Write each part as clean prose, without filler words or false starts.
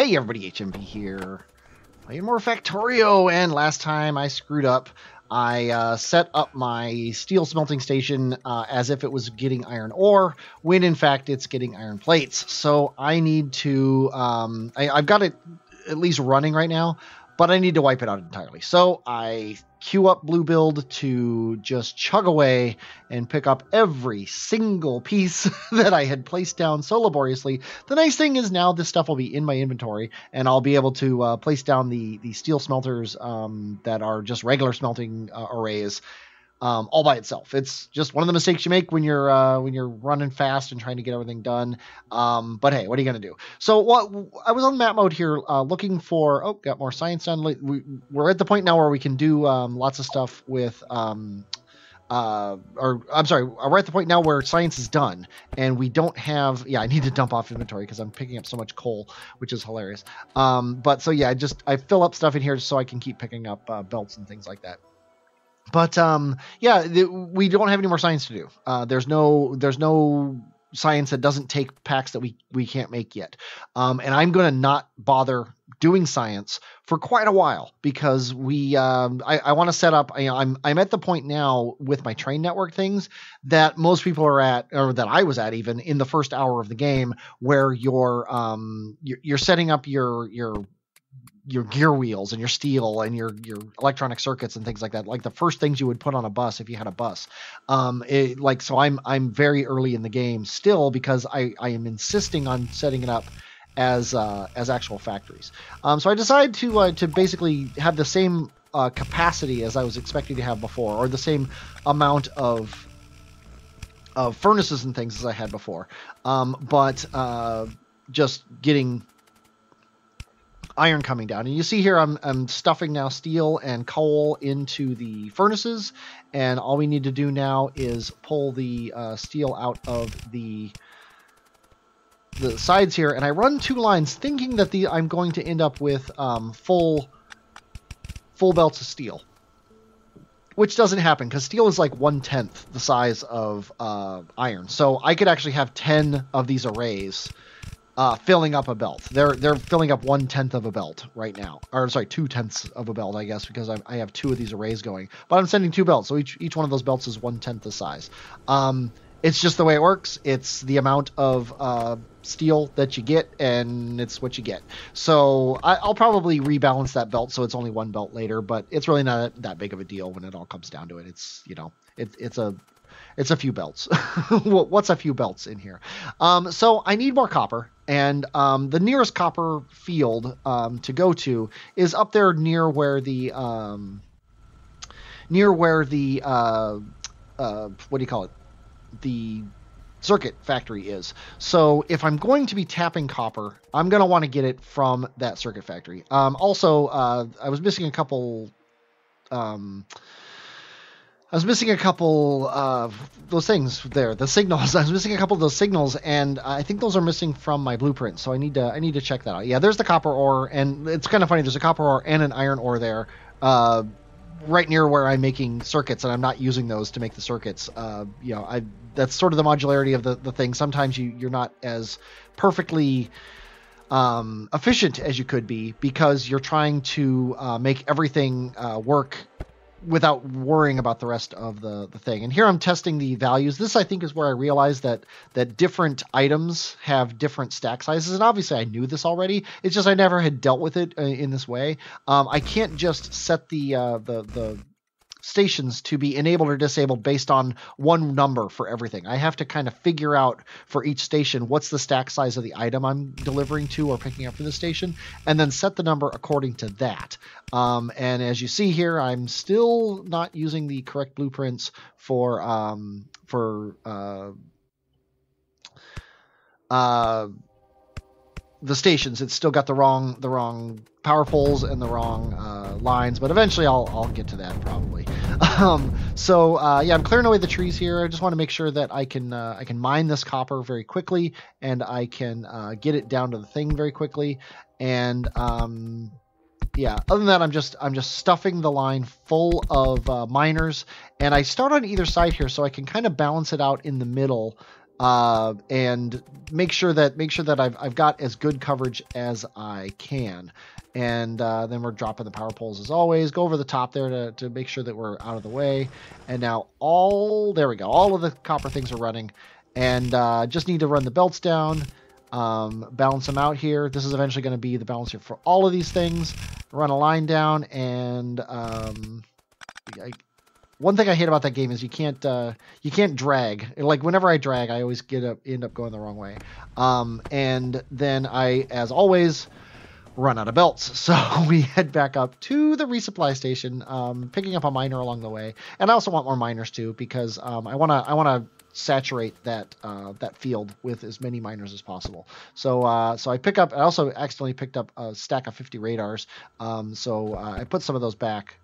Hey everybody, HMV here. Playing more Factorio, and last time I screwed up. I set up my steel smelting station as if it was getting iron ore, when in fact it's getting iron plates. So I need to, I've got it at least running right now, but I need to wipe it out entirely. So I queue up Blue Build to just chug away and pick up every single piece that I had placed down so laboriously. The nice thing is now this stuff will be in my inventory, and I'll be able to place down the steel smelters that are just regular smelting arrays all by itself. It's just one of the mistakes you make when you're running fast and trying to get everything done. But hey, what are you gonna do? So I was on map mode here, looking for. Got more science done. We're at the point now where we can do lots of stuff with. We're at the point now where science is done, and we don't have. Yeah, I need to dump off inventory because I'm picking up so much coal, which is hilarious. But so yeah, I fill up stuff in here so I can keep picking up belts and things like that. But yeah, we don't have any more science to do. There's no science that doesn't take packs that we can't make yet. And I'm going to not bother doing science for quite a while because I want to set up. I'm at the point now with my train network things that most people are at, or that I was at even in the first hour of the game, where you're setting up your gear wheels and your steel and your electronic circuits and things like that, like the first things you would put on a bus if you had a bus. So I'm very early in the game still because I am insisting on setting it up as actual factories. So I decided to basically have the same capacity as I was expecting to have before, or the same amount of furnaces and things as I had before, but just getting iron coming down. And you see here I'm stuffing now steel and coal into the furnaces, and all we need to do now is pull the steel out of the sides here. And I run two lines thinking that I'm going to end up with full belts of steel, which doesn't happen because steel is like 1/10 the size of iron. So I could actually have 10 of these arrays filling up a belt. They're filling up 1/10 of a belt right now, or sorry, 2/10 of a belt, I guess, because I have two of these arrays going. But I'm sending two belts, so each one of those belts is 1/10 the size. It's just the way it works. It's the amount of steel that you get, and it's what you get. So I'll probably rebalance that belt so it's only one belt later, but it's really not that big of a deal when it all comes down to it. It's it's a few belts. What's a few belts in here? So I need more copper, and the nearest copper field to go to is up there near where the what do you call it? The circuit factory is. So if I'm going to be tapping copper, I'm going to want to get it from that circuit factory. Also, I was missing a couple. I was missing a couple of those things there, the signals. I was missing a couple of those signals, and I think those are missing from my blueprint. So I need to check that out. Yeah, there's the copper ore, and it's kind of funny. There's a copper ore and an iron ore there, right near where I'm making circuits, and I'm not using those to make the circuits. That's sort of the modularity of the thing. Sometimes you're not as perfectly efficient as you could be because you're trying to make everything work without worrying about the rest of the thing. And here I'm testing the values. This, I think, is where I realized that different items have different stack sizes. And obviously I knew this already. It's just I never had dealt with it in this way. I can't just set the stations to be enabled or disabled based on one number for everything. I have to kind of figure out for each station what's the stack size of the item I'm delivering to or picking up for the station, and then set the number according to that. And as you see here, I'm still not using the correct blueprints for the stations. It's still got the wrong power poles and the wrong lines, but eventually I'll get to that probably. Yeah, I'm clearing away the trees here. I just want to make sure that I can mine this copper very quickly, and I can get it down to the thing very quickly. And yeah, other than that, I'm just stuffing the line full of miners, and I start on either side here so I can kind of balance it out in the middle and make sure that I've got as good coverage as I can. And then we're dropping the power poles as always. Go over the top there to make sure that we're out of the way. And now there we go. All of the copper things are running. And just need to run the belts down, balance them out here. This is eventually going to be the balance here for all of these things. Run a line down, and one thing I hate about that game is you can't drag. Like whenever I drag, I always end up going the wrong way. And then I, as always, run out of belts. So we head back up to the resupply station, picking up a miner along the way. And I also want more miners too, because I wanna saturate that field with as many miners as possible. So I also accidentally picked up a stack of 50 radars. So I put some of those back.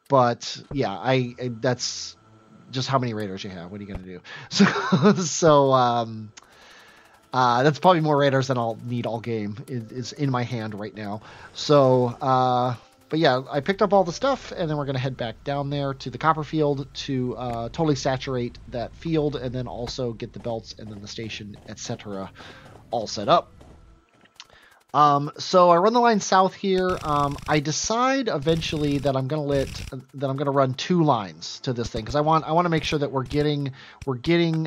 But yeah, that's just how many radars you have. What are you gonna do? So that's probably more radars than I'll need all game. It's in my hand right now. So, but yeah, I picked up all the stuff, and then we're going to head back down there to the copper field to totally saturate that field, and then also get the belts and then the station, etc. all set up. So I run the line south here. I decide eventually that I'm gonna run 2 lines to this thing, because I want to make sure that we're getting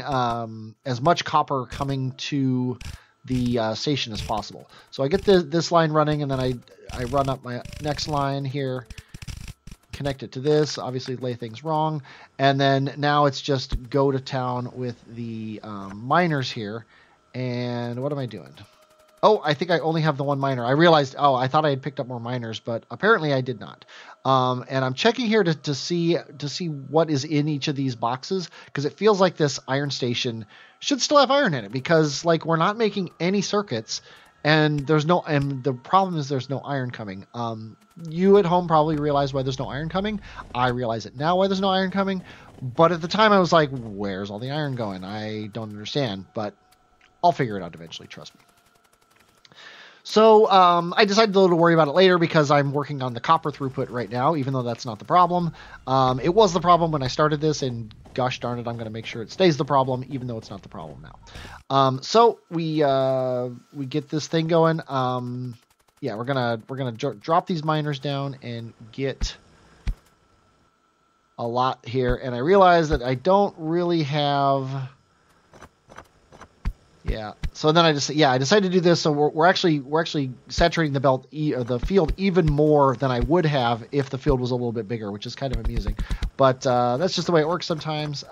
as much copper coming to the station as possible. So I get this line running, and then I run up my next line here, connect it to this, obviously lay things wrong, and then now it's just go to town with the miners here. And what am I doing? Oh, I think I only have the 1 miner. I realized, I thought I had picked up more miners, but apparently I did not. And I'm checking here to see what is in each of these boxes, because it feels like this iron station should still have iron in it, because like we're not making any circuits, and the problem is there's no iron coming. You at home probably realize why there's no iron coming. I realize it now why there's no iron coming, but at the time I was like, where's all the iron going? I don't understand, but I'll figure it out eventually, trust me. So I decided to worry about it later, because I'm working on the copper throughput right now, even though that's not the problem. It was the problem when I started this, and gosh darn it, I'm going to make sure it stays the problem, even though it's not the problem now. So we get this thing going. Yeah, we're gonna drop these miners down and get a lot here. And I realize that I don't really have. Yeah. So then I decided to do this. So we're actually saturating the field even more than I would have if the field was a little bit bigger, which is kind of amusing. But that's just the way it works sometimes.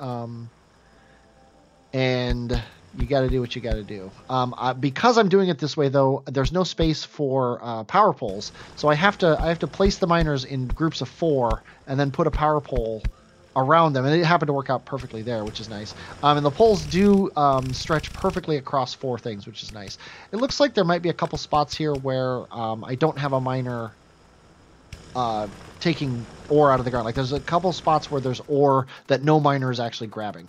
And you got to do what you got to do. Because I'm doing it this way, though, there's no space for power poles, so I have to place the miners in groups of 4 and then put a power pole around them, and it happened to work out perfectly there, which is nice. And the poles do stretch perfectly across 4 things, which is nice. It looks like there might be a couple spots here where I don't have a miner taking ore out of the ground. Like there's a couple spots where there's ore that no miner is actually grabbing,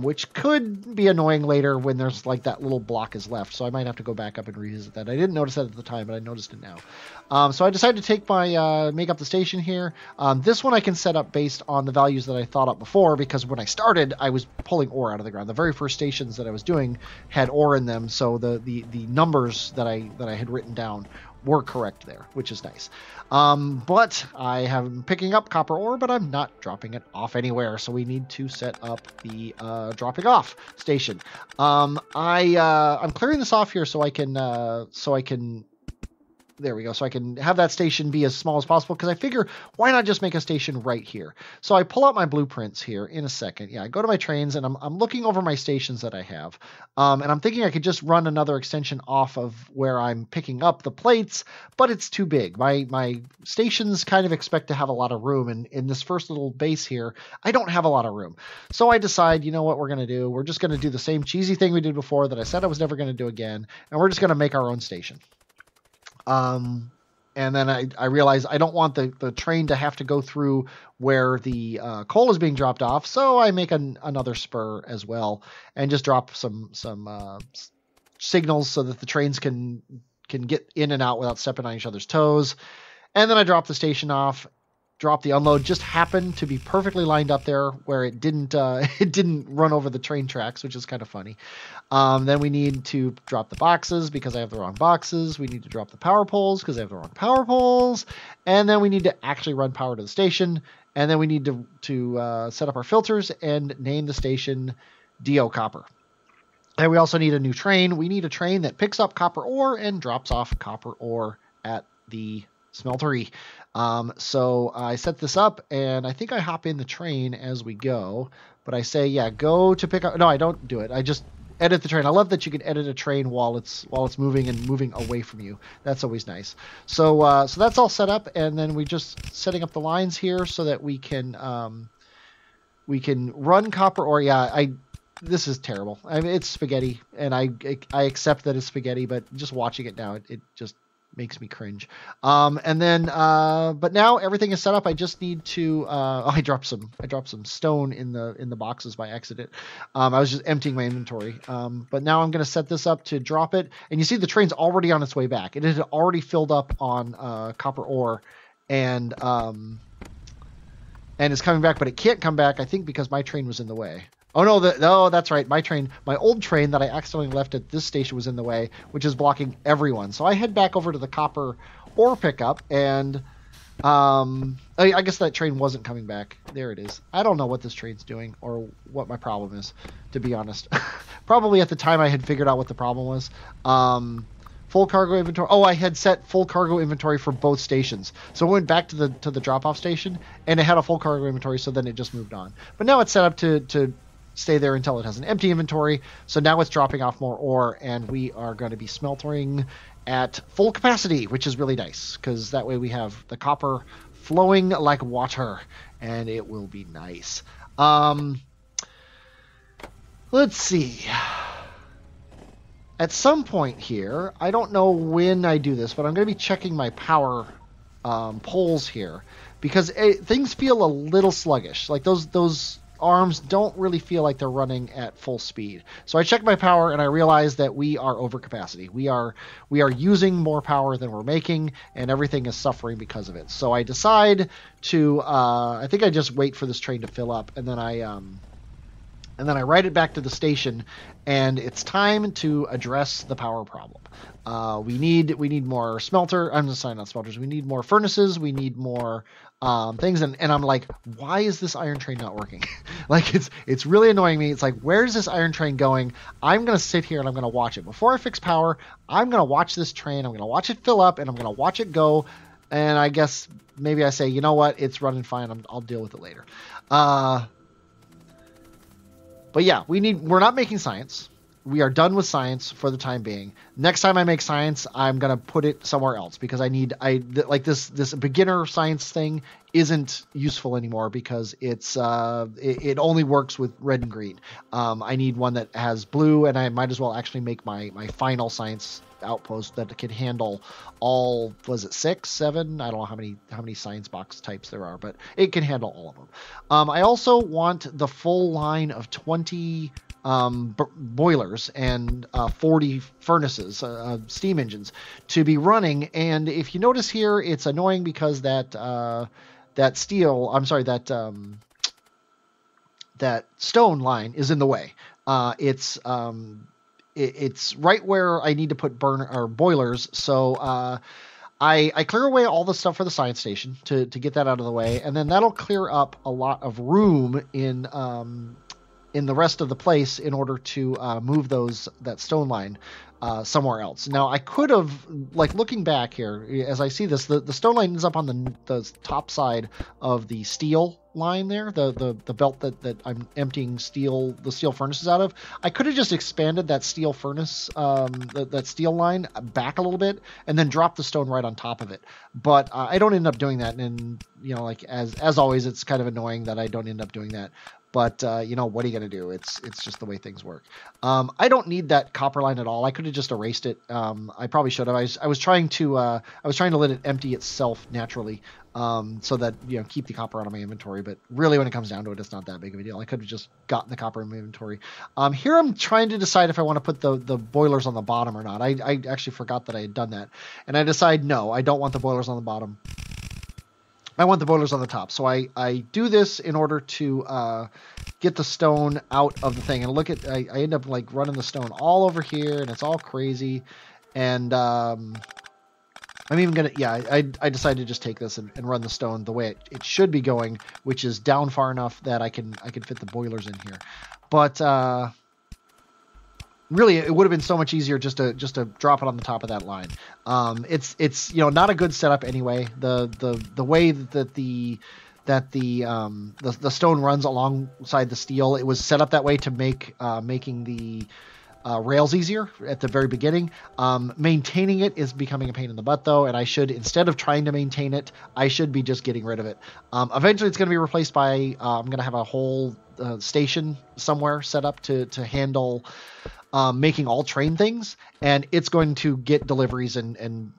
which could be annoying later when there's like that little block is left. So I might have to go back up and revisit that. I didn't notice that at the time, but I noticed it now. So I decided to take my make up the station here. This one I can set up based on the values that I thought up before, because when I started, I was pulling ore out of the ground. The very first stations that I was doing had ore in them, so the numbers that I had written down were correct there, which is nice. But I am picking up copper ore, but I'm not dropping it off anywhere, so we need to set up the dropping off station. I'm clearing this off here so I can there we go. So I can have that station be as small as possible, because I figure, why not just make a station right here? So I pull out my blueprints here in a second. Yeah, I go to my trains, and I'm looking over my stations that I have. And I'm thinking I could just run another extension off of where I'm picking up the plates, but it's too big. My stations kind of expect to have a lot of room, and in this first little base here, I don't have a lot of room. So I decide, you know what we're going to do? We're just going to do the same cheesy thing we did before that I said I was never going to do again, and we're just going to make our own station. And then I realized I don't want the train to have to go through where the coal is being dropped off, so I make another spur as well, and just drop some signals so that the trains can get in and out without stepping on each other's toes. And then I drop the station off, drop the unload just happened to be perfectly lined up there where it didn't it didn't run over the train tracks, which is kind of funny. Then we need to drop the boxes because I have the wrong boxes. We need to drop the power poles because I have the wrong power poles. And then we need to actually run power to the station. And then we need to set up our filters and name the station DO Copper. And we also need a new train. We need a train that picks up copper ore and drops off copper ore at the smeltery. So I set this up, and I think I hop in the train as we go. But I say, yeah, go to pick up. No, I don't do it. I just edit the train. I love that you can edit a train while it's moving and moving away from you. That's always nice. So so that's all set up, and then we just setting up the lines here so that we can run copper ore. Yeah, this is terrible. I mean, it's spaghetti, and I accept that it's spaghetti, but just watching it now, it just makes me cringe. And then, but now everything is set up. I just need to. I dropped some stone in the boxes by accident. I was just emptying my inventory. But now I'm going to set this up to drop it, and you see the train's already on its way back. It had already filled up on copper ore, and it's coming back, but it can't come back. I think because my train was in the way. Oh, no, that's right. My old train that I accidentally left at this station was in the way, which is blocking everyone. So I head back over to the copper ore pickup, and I guess that train wasn't coming back. There it is. I don't know what this train's doing or what my problem is, to be honest. Probably at the time I had figured out what the problem was. Full cargo inventory. Oh, I had set full cargo inventory for both stations. So I went back to the drop-off station, and it had a full cargo inventory, so then it just moved on. But now it's set up to stay there until it has an empty inventory. So now it's dropping off more ore, and we are going to be smeltering at full capacity, which is really nice because that way we have the copper flowing like water, and it will be nice. Let's see. At some point here, I don't know when I do this, but I'm going to be checking my power poles here because things feel a little sluggish. Like those arms don't really feel like they're running at full speed. So I check my power and I realize that we are over capacity. We are using more power than we're making, and everything is suffering because of it. So I decide to I think I just wait for this train to fill up, and then I ride it back to the station, and it's time to address the power problem. We need more smelter. I'm just saying not smelters. We need more furnaces. We need more things. And I'm like, why is this iron train not working? Like it's really annoying me. It's like, where's this iron train going? I'm going to sit here and I'm going to watch it. Before I fix power, I'm going to watch this train. I'm going to watch it fill up, and I'm going to watch it go. And I guess maybe I say, you know what? It's running fine. I'll deal with it later. But yeah, we're not making science. We are done with science for the time being. Next time I make science, I'm going to put it somewhere else because like this beginner science thing isn't useful anymore because it only works with red and green. I need one that has blue, and I might as well actually make my final science outpost that can handle all, was it 6, 7? I don't know how many science box types there are, but it can handle all of them. I also want the full line of 20 boilers and 40 furnaces, steam engines to be running. And if you notice here, it's annoying because that stone line is in the way. It's right where I need to put boilers. So I clear away all the stuff for the science station to get that out of the way, and then that'll clear up a lot of room in the rest of the place in order to move that stone line somewhere else. Now I could have, like looking back here, as I see this, the stone line is up on the top side of the steel line there, the belt that I'm emptying the steel furnaces out of. I could have just expanded that steel furnace, that steel line back a little bit, and then dropped the stone right on top of it. But I don't end up doing that, and like as always, it's kind of annoying that I don't end up doing that. But what are you going to do? It's just the way things work. I don't need that copper line at all. I could have just erased it. I probably should have. I was trying to let it empty itself naturally, so that keep the copper out of my inventory. But really, when it comes down to it, it's not that big of a deal. I could have just gotten the copper in my inventory. Here I'm trying to decide if I want to put the boilers on the bottom or not. I actually forgot that I had done that, and I decide no, I don't want the boilers on the bottom. I want the boilers on the top. So I do this in order to get the stone out of the thing. And look at, I end up like running the stone all over here, and it's all crazy. And I'm even gonna, yeah, I decided to just take this and run the stone the way it should be going, which is down far enough that I can fit the boilers in here. But really, it would have been so much easier just to drop it on the top of that line. It's not a good setup anyway. The way that the stone runs alongside the steel, it was set up that way to make making the rails easier at the very beginning. Maintaining it is becoming a pain in the butt though, and I should, instead of trying to maintain it, I should be just getting rid of it. Eventually it's going to be replaced by I'm going to have a whole station somewhere set up to handle making all train things, and it's going to get deliveries and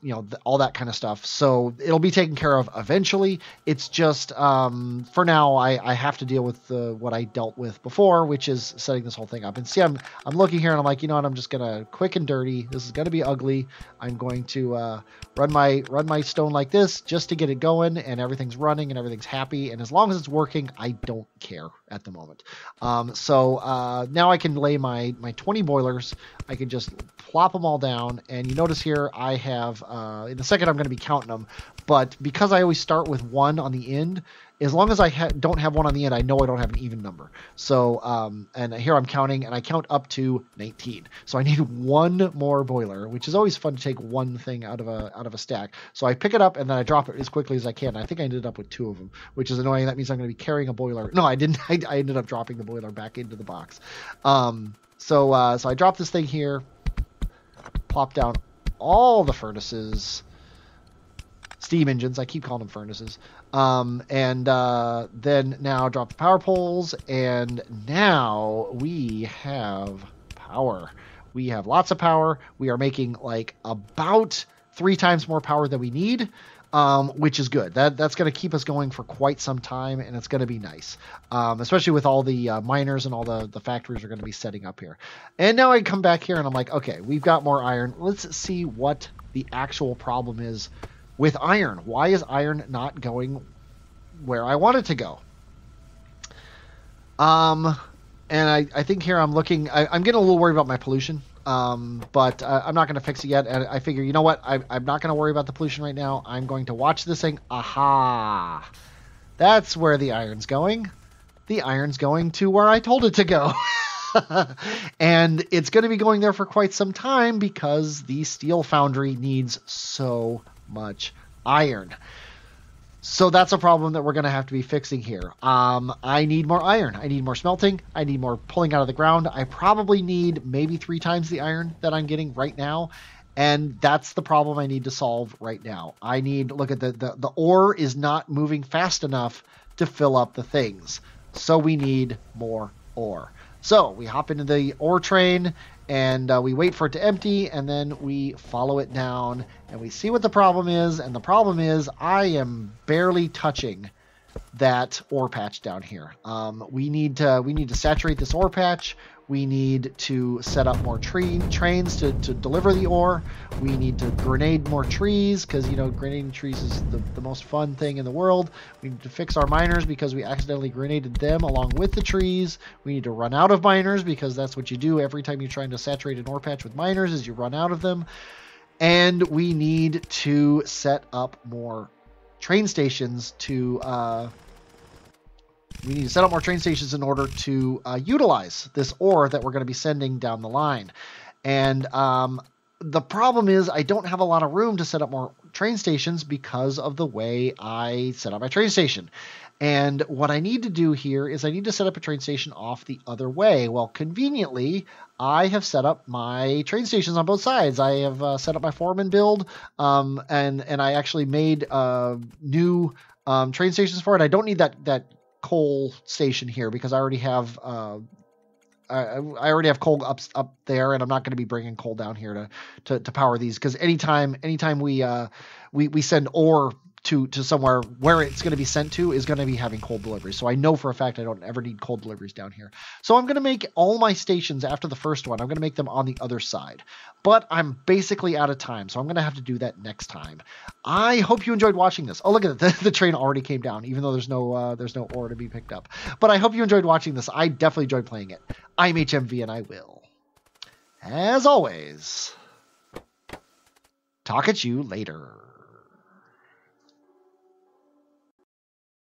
all that kind of stuff. So it'll be taken care of eventually. It's just for now I have to deal with what I dealt with before, which is setting this whole thing up. And see, I'm looking here and I'm like, you know what, I'm just gonna quick and dirty. This is gonna be ugly. I'm going to run my stone like this just to get it going, and everything's running and everything's happy. And as long as it's working, I don't care at the moment. So now I can lay my 20 boilers. I can just plop them all down, and you notice here I have in a second I'm going to be counting them, but because I always start with 1 on the end, as long as I don't have 1 on the end, I know I don't have an even number. So and here I'm counting, and I count up to 19. So I need 1 more boiler, which is always fun to take one thing out of a stack. So I pick it up and then I drop it as quickly as I can. I think I ended up with 2 of them, which is annoying. That means I'm going to be carrying a boiler. No, I didn't. I ended up dropping the boiler back into the box. So I dropped this thing here, plop down all the furnaces, steam engines. I keep calling them furnaces. And then now drop the power poles, and now we have power. We have lots of power. We are making like about 3 times more power than we need. Which is good. That's going to keep us going for quite some time, and it's going to be nice, especially with all the miners and all the factories are going to be setting up here. And now I come back here and I'm like, okay, we've got more iron. Let's see what the actual problem is with iron. Why is iron not going where I want it to go? And I think here I'm looking, I'm getting a little worried about my pollution. But I'm not going to fix it yet. And I figure, you know what? I'm not going to worry about the pollution right now. I'm going to watch this thing. Aha! That's where the iron's going. The iron's going to where I told it to go. And it's going to be going there for quite some time because the steel foundry needs so much iron. So that's a problem that we're going to have to be fixing here. I need more iron. I need more smelting. I need more pulling out of the ground. I probably need maybe 3 times the iron that I'm getting right now. And that's the problem I need to solve right now. I need, look at the ore is not moving fast enough to fill up the things. So we need more ore. So we hop into the ore train, and we wait for it to empty, and then we follow it down, and we see what the problem is. And the problem is I am barely touching that ore patch down here. We need to saturate this ore patch. We need to set up more trains to deliver the ore. We need to grenade more trees because, grenading trees is the most fun thing in the world. We need to fix our miners because we accidentally grenaded them along with the trees. We need to run out of miners because that's what you do every time you're trying to saturate an ore patch with miners is you run out of them. And we need to set up more train stations to... We need to set up more train stations in order to utilize this ore that we're going to be sending down the line. And the problem is I don't have a lot of room to set up more train stations because of the way I set up my train station. And what I need to do here is I need to set up a train station off the other way. Well, conveniently, I have set up my train stations on both sides. I have set up my foreman build, and I actually made new train stations for it. I don't need that coal station here because I already have I already have coal up there, and I'm not going to be bringing coal down here to power these because anytime we send ore to somewhere where it's going to be sent to is going to be having cold delivery. So I know for a fact I don't ever need cold deliveries down here. So I'm going to make all my stations after the first one. I'm going to make them on the other side. But I'm basically out of time, so I'm going to have to do that next time. I hope you enjoyed watching this. Oh, look at it. The train already came down, even though there's no ore to be picked up. But I hope you enjoyed watching this. I definitely enjoyed playing it. I'm HMV, and I will, as always, talk at you later.